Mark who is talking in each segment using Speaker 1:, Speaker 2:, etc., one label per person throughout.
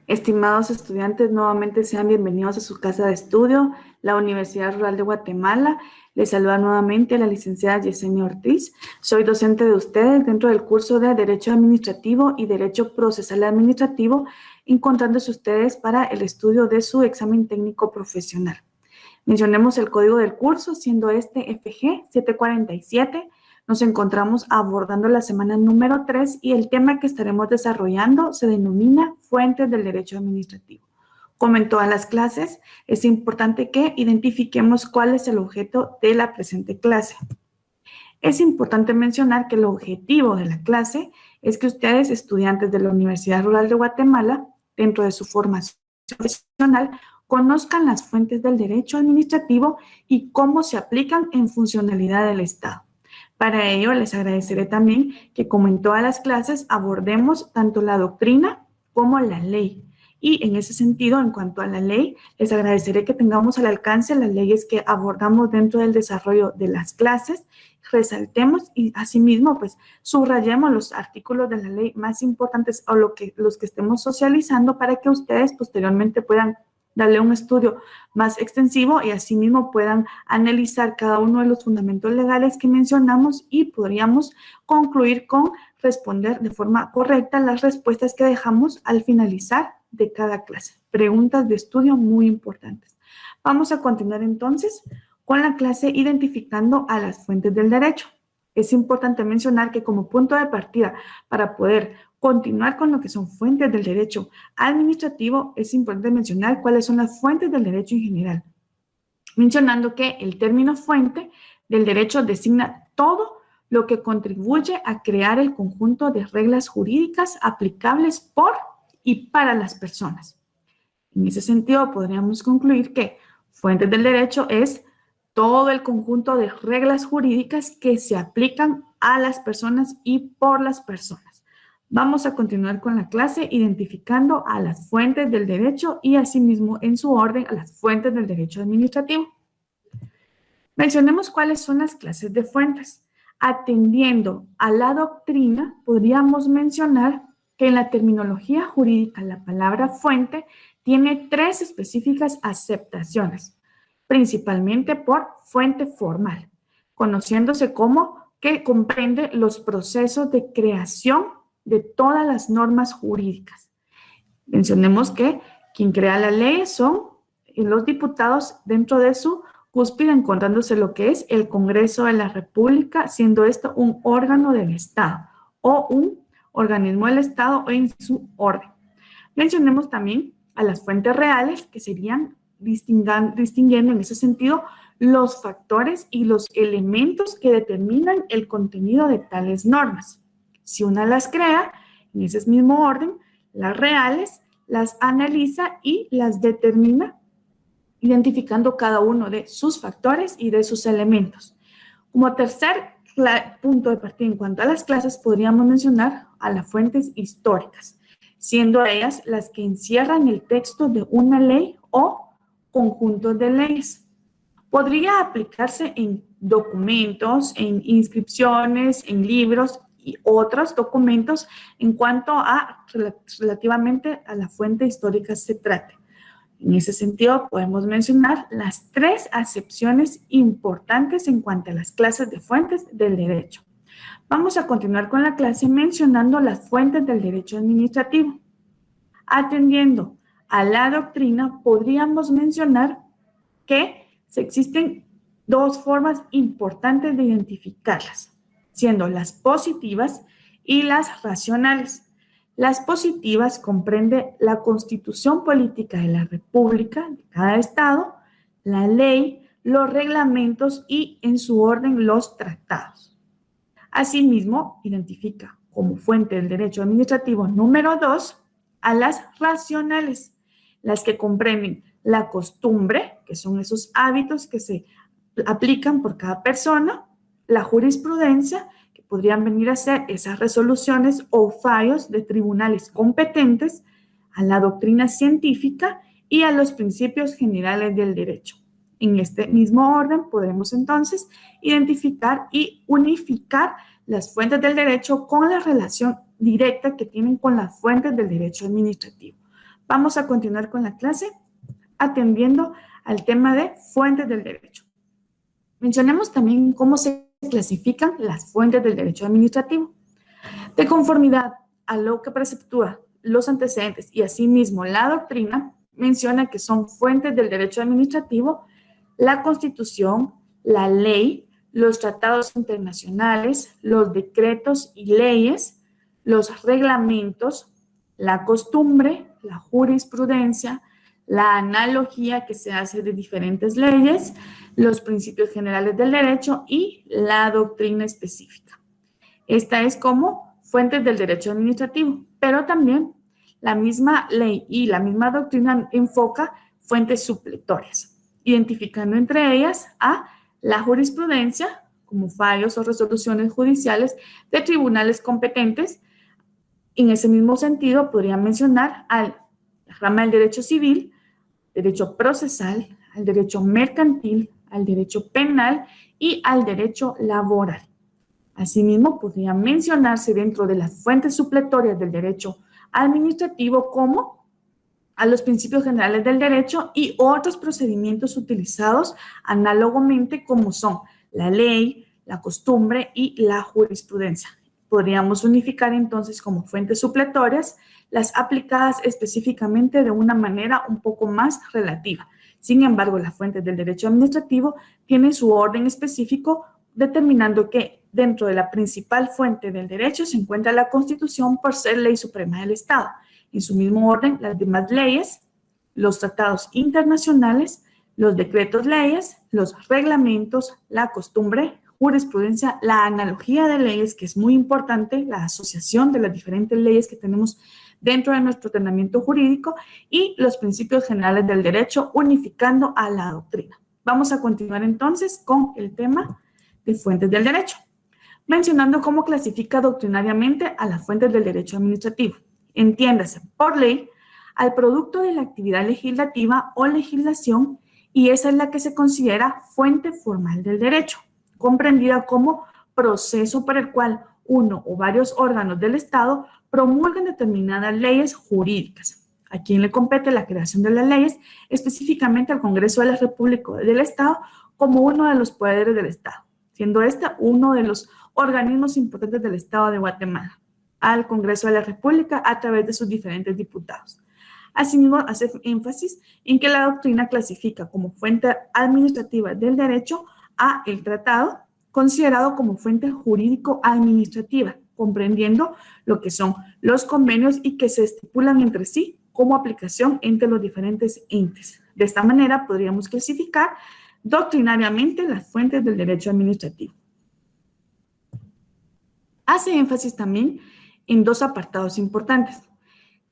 Speaker 1: Estimados estudiantes, nuevamente sean bienvenidos a su casa de estudio, la Universidad Rural de Guatemala. Les saluda nuevamente la licenciada Yesenia Ortiz. Soy docente de ustedes dentro del curso de Derecho Administrativo y Derecho Procesal Administrativo, encontrándose ustedes para el estudio de su examen técnico profesional. Mencionemos el código del curso, siendo este FG 747. Nos encontramos abordando la semana número 3 y el tema que estaremos desarrollando se denomina Fuentes del Derecho Administrativo. Como en todas las clases, es importante que identifiquemos cuál es el objeto de la presente clase. Es importante mencionar que el objetivo de la clase es que ustedes, estudiantes de la Universidad Rural de Guatemala, dentro de su formación profesional, conozcan las fuentes del derecho administrativo y cómo se aplican en funcionalidad del Estado. Para ello, les agradeceré también que, como en todas las clases, abordemos tanto la doctrina como la ley. Y en ese sentido, en cuanto a la ley, les agradeceré que tengamos al alcance las leyes que abordamos dentro del desarrollo de las clases, resaltemos y asimismo, pues, subrayemos los artículos de la ley más importantes o los que estemos socializando para que ustedes posteriormente puedan darle un estudio más extensivo y asimismo puedan analizar cada uno de los fundamentos legales que mencionamos y podríamos concluir con responder de forma correcta las respuestas que dejamos al finalizar de cada clase. Preguntas de estudio muy importantes. Vamos a continuar entonces con la clase identificando a las fuentes del derecho. Es importante mencionar que como punto de partida para poder continuar con lo que son fuentes del derecho administrativo, es importante mencionar cuáles son las fuentes del derecho en general, mencionando que el término fuente del derecho designa todo lo que contribuye a crear el conjunto de reglas jurídicas aplicables por y para las personas. En ese sentido, podríamos concluir que fuentes del derecho es todo el conjunto de reglas jurídicas que se aplican a las personas y por las personas. Vamos a continuar con la clase identificando a las fuentes del derecho y asimismo en su orden a las fuentes del derecho administrativo. Mencionemos cuáles son las clases de fuentes. Atendiendo a la doctrina, podríamos mencionar que en la terminología jurídica la palabra fuente tiene tres específicas aceptaciones, principalmente por fuente formal, conociéndose como que comprende los procesos de creación de todas las normas jurídicas. Mencionemos que quien crea la ley son los diputados dentro de su cúspide, encontrándose lo que es el Congreso de la República, siendo esto un órgano del Estado o un organismo del Estado en su orden. Mencionemos también a las fuentes reales, que serían distinguiendo en ese sentido los factores y los elementos que determinan el contenido de tales normas. Si una las crea, en ese mismo orden, las reales las analiza y las determina, identificando cada uno de sus factores y de sus elementos. Como tercer punto de partida en cuanto a las clases, podríamos mencionar a las fuentes históricas, siendo ellas las que encierran el texto de una ley o conjunto de leyes. Podría aplicarse en documentos, en inscripciones, en libros y otros documentos en cuanto a relativamente a la fuente histórica se trate. En ese sentido, podemos mencionar las tres acepciones importantes en cuanto a las clases de fuentes del derecho. Vamos a continuar con la clase mencionando las fuentes del derecho administrativo. Atendiendo a la doctrina, podríamos mencionar que existen dos formas importantes de identificarlas, siendo las positivas y las racionales. Las positivas comprenden la Constitución Política de la República, de cada Estado, la ley, los reglamentos y, en su orden, los tratados. Asimismo, identifica como fuente del derecho administrativo número 2 a las racionales, las que comprenden la costumbre, que son esos hábitos que se aplican por cada persona, la jurisprudencia, que podrían venir a ser esas resoluciones o fallos de tribunales competentes, a la doctrina científica y a los principios generales del derecho. En este mismo orden podemos entonces identificar y unificar las fuentes del derecho con la relación directa que tienen con las fuentes del derecho administrativo. Vamos a continuar con la clase atendiendo al tema de fuentes del derecho. Mencionemos también cómo se clasifican las fuentes del derecho administrativo. De conformidad a lo que preceptúa los antecedentes y asimismo la doctrina, menciona que son fuentes del derecho administrativo la Constitución, la ley, los tratados internacionales, los decretos y leyes, los reglamentos, la costumbre, la jurisprudencia, la analogía que se hace de diferentes leyes, los principios generales del derecho y la doctrina específica. Esta es como fuentes del derecho administrativo, pero también la misma ley y la misma doctrina enfoca fuentes supletorias, identificando entre ellas a la jurisprudencia, como fallos o resoluciones judiciales de tribunales competentes. En ese mismo sentido, podría mencionar la rama del derecho civil, derecho procesal, al derecho mercantil, al derecho penal y al derecho laboral. Asimismo, podría mencionarse dentro de las fuentes supletorias del derecho administrativo como a los principios generales del derecho y otros procedimientos utilizados análogamente como son la ley, la costumbre y la jurisprudencia. Podríamos unificar entonces como fuentes supletorias las aplicadas específicamente de una manera un poco más relativa. Sin embargo, las fuentes del derecho administrativo tienen su orden específico, determinando que dentro de la principal fuente del derecho se encuentra la Constitución por ser ley suprema del Estado. En su mismo orden, las demás leyes, los tratados internacionales, los decretos leyes, los reglamentos, la costumbre, jurisprudencia, la analogía de leyes, que es muy importante, la asociación de las diferentes leyes que tenemos dentro de nuestro ordenamiento jurídico y los principios generales del derecho, unificando a la doctrina. Vamos a continuar entonces con el tema de fuentes del derecho, mencionando cómo clasifica doctrinariamente a las fuentes del derecho administrativo. Entiéndase por ley al producto de la actividad legislativa o legislación, y esa es la que se considera fuente formal del derecho, comprendida como proceso por el cual uno o varios órganos del Estado promulgan determinadas leyes jurídicas. ¿A quién le compete la creación de las leyes? Específicamente al Congreso de la República del Estado como uno de los poderes del Estado, siendo este uno de los organismos importantes del Estado de Guatemala, al Congreso de la República a través de sus diferentes diputados. Asimismo, hace énfasis en que la doctrina clasifica como fuente administrativa del derecho a el tratado, considerado como fuente jurídico-administrativa, comprendiendo lo que son los convenios y que se estipulan entre sí como aplicación entre los diferentes entes. De esta manera, podríamos clasificar doctrinariamente las fuentes del derecho administrativo. Hace énfasis también en dos apartados importantes: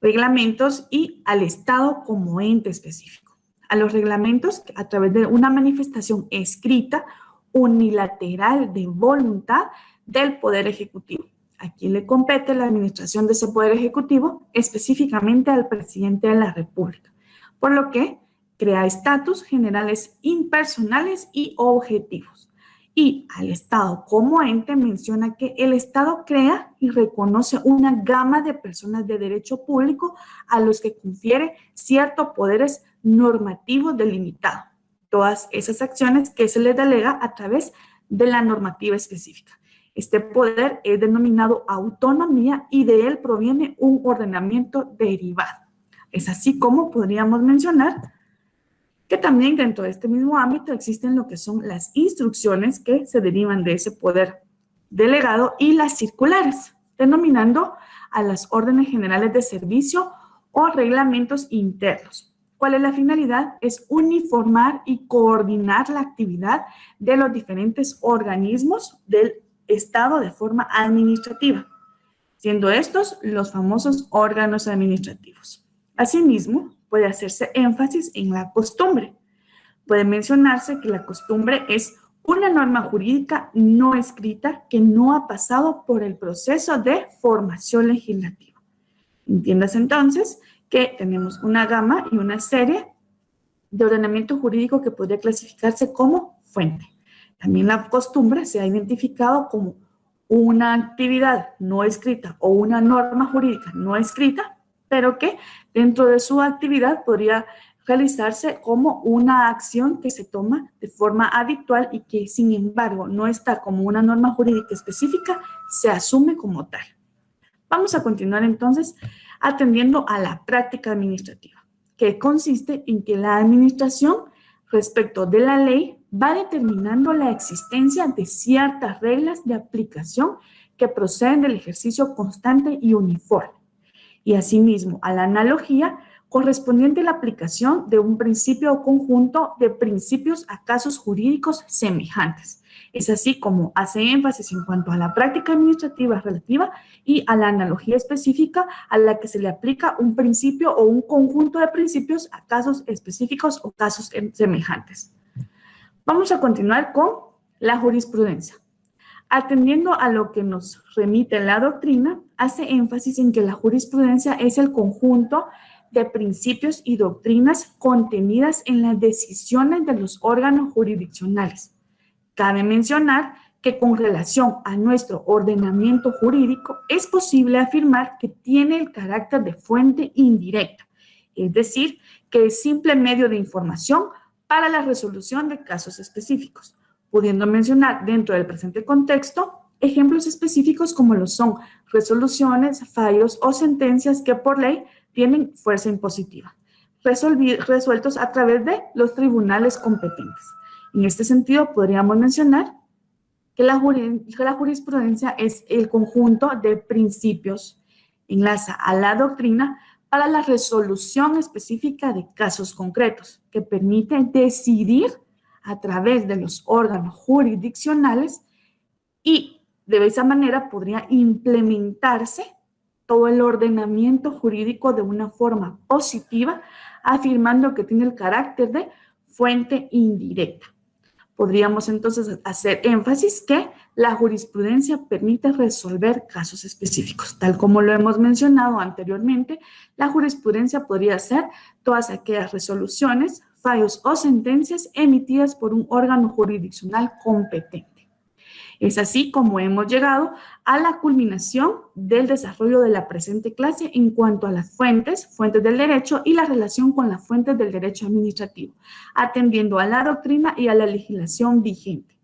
Speaker 1: reglamentos y al Estado como ente específico. A los reglamentos, a través de una manifestación escrita unilateral de voluntad del Poder Ejecutivo. ¿A quién le compete la administración de ese Poder Ejecutivo? Específicamente al presidente de la República, por lo que crea estatus generales impersonales y objetivos. Y al Estado como ente menciona que el Estado crea y reconoce una gama de personas de derecho público a los que confiere ciertos poderes normativos delimitados. Todas esas acciones que se les delega a través de la normativa específica. Este poder es denominado autonomía y de él proviene un ordenamiento derivado. Es así como podríamos mencionar que también dentro de este mismo ámbito existen lo que son las instrucciones que se derivan de ese poder delegado y las circulares, denominando a las órdenes generales de servicio o reglamentos internos. ¿Cuál es la finalidad? Es uniformar y coordinar la actividad de los diferentes organismos del Estado de forma administrativa, siendo estos los famosos órganos administrativos. Asimismo, puede hacerse énfasis en la costumbre. Puede mencionarse que la costumbre es una norma jurídica no escrita que no ha pasado por el proceso de formación legislativa. Entiendas entonces que tenemos una gama y una serie de ordenamiento jurídico que podría clasificarse como fuente. También la costumbre se ha identificado como una actividad no escrita o una norma jurídica no escrita pero que dentro de su actividad podría realizarse como una acción que se toma de forma habitual y que, sin embargo, no está como una norma jurídica específica, se asume como tal. Vamos a continuar entonces atendiendo a la práctica administrativa, que consiste en que la administración, respecto de la ley, va determinando la existencia de ciertas reglas de aplicación que proceden del ejercicio constante y uniforme, y asimismo a la analogía correspondiente a la aplicación de un principio o conjunto de principios a casos jurídicos semejantes. Es así como hace énfasis en cuanto a la práctica administrativa relativa y a la analogía específica a la que se le aplica un principio o un conjunto de principios a casos específicos o casos semejantes. Vamos a continuar con la jurisprudencia. Atendiendo a lo que nos remite la doctrina, hace énfasis en que la jurisprudencia es el conjunto de principios y doctrinas contenidas en las decisiones de los órganos jurisdiccionales. Cabe mencionar que con relación a nuestro ordenamiento jurídico es posible afirmar que tiene el carácter de fuente indirecta, es decir, que es simple medio de información para la resolución de casos específicos, pudiendo mencionar dentro del presente contexto ejemplos específicos como lo son resoluciones, fallos o sentencias que por ley tienen fuerza impositiva, resueltos a través de los tribunales competentes. En este sentido, podríamos mencionar que la jurisprudencia es el conjunto de principios, enlaza a la doctrina para la resolución específica de casos concretos, que permite decidir a través de los órganos jurisdiccionales y de esa manera podría implementarse todo el ordenamiento jurídico de una forma positiva, afirmando que tiene el carácter de fuente indirecta. Podríamos entonces hacer énfasis que la jurisprudencia permite resolver casos específicos. Tal como lo hemos mencionado anteriormente, la jurisprudencia podría ser todas aquellas resoluciones, fallos o sentencias emitidas por un órgano jurisdiccional competente. Es así como hemos llegado a la culminación del desarrollo de la presente clase en cuanto a las fuentes del derecho y la relación con las fuentes del derecho administrativo, atendiendo a la doctrina y a la legislación vigente.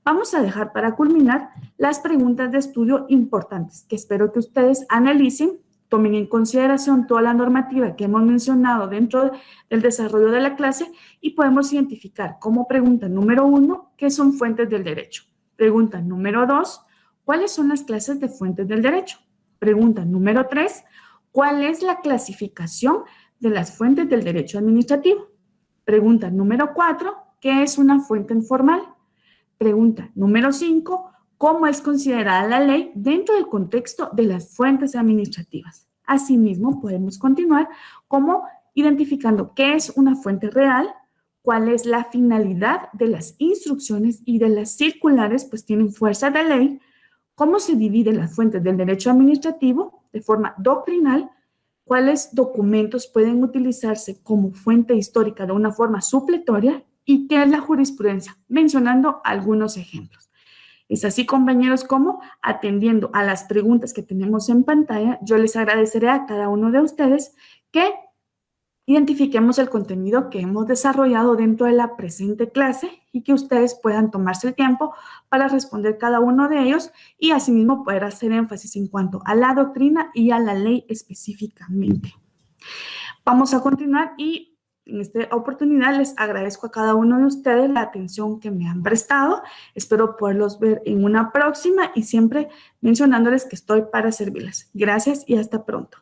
Speaker 1: Vamos a dejar para culminar las preguntas de estudio importantes que espero que ustedes analicen, tomen en consideración toda la normativa que hemos mencionado dentro del desarrollo de la clase y podemos identificar como pregunta número 1 qué son fuentes del derecho. Pregunta número 2, ¿cuáles son las clases de fuentes del derecho? Pregunta número 3, ¿cuál es la clasificación de las fuentes del derecho administrativo? Pregunta número 4, ¿qué es una fuente informal? Pregunta número 5, ¿cómo es considerada la ley dentro del contexto de las fuentes administrativas? Asimismo, podemos continuar como identificando qué es una fuente real, cuál es la finalidad de las instrucciones y de las circulares, pues tienen fuerza de ley, cómo se dividen las fuentes del derecho administrativo de forma doctrinal, cuáles documentos pueden utilizarse como fuente histórica de una forma supletoria y qué es la jurisprudencia, mencionando algunos ejemplos. Es así, compañeros, como atendiendo a las preguntas que tenemos en pantalla, yo les agradeceré a cada uno de ustedes que identifiquemos el contenido que hemos desarrollado dentro de la presente clase y que ustedes puedan tomarse el tiempo para responder cada uno de ellos y asimismo poder hacer énfasis en cuanto a la doctrina y a la ley específicamente. Vamos a continuar y en esta oportunidad les agradezco a cada uno de ustedes la atención que me han prestado. Espero poderlos ver en una próxima y siempre mencionándoles que estoy para servirles. Gracias y hasta pronto.